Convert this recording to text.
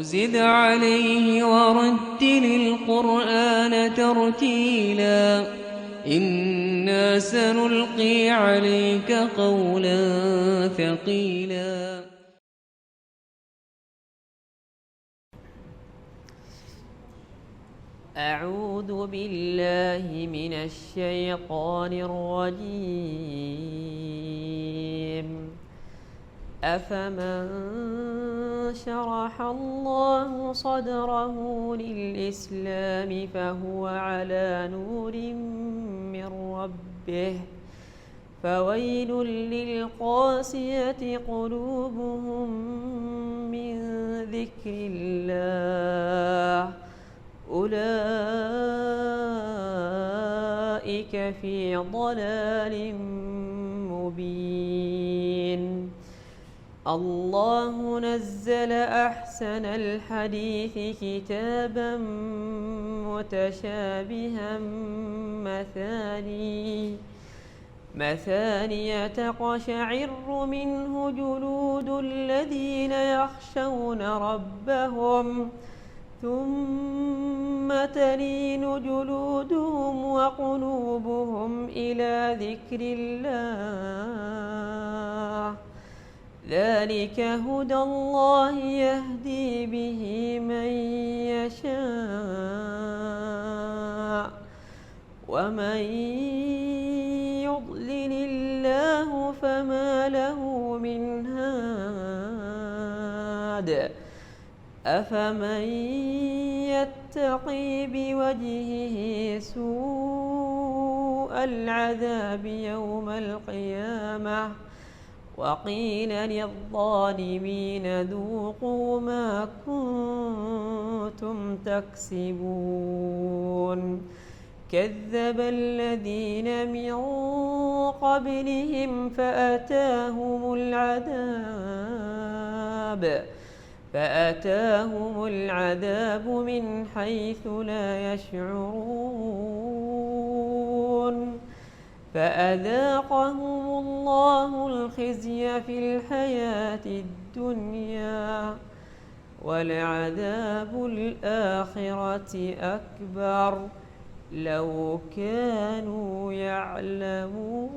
زد عليه ورتل القرآن ترتيلا إنا سنلقي عليك قولا ثقيلا. أعوذ بالله من الشيطان الرجيم. أفمن شرح الله صدره للإسلام فهو على نور من ربه فويل للقاسية قلوبهم من ذكر الله أولئك في ضلال مبين. الله نزل أحسن الحديث كتابا متشابها مثانية تقشعر منه جلود الذين يخشون ربهم ثم تلين جلودهم وقلوبهم إلى ذكر الله ذلك هدى الله يهدي به من يشاء ومن يضلل الله فما له من هاد. أفمن يتقي بوجهه سوء العذاب يوم القيامة وقيل للظالمين ذوقوا ما كنتم تكسبون. كذب الذين من قبلهم فأتاهم العذاب من حيث لا يشعرون فأذاقهم الله الخزي في الحياة الدنيا ولعذاب الآخرة أكبر لو كانوا يعلمون.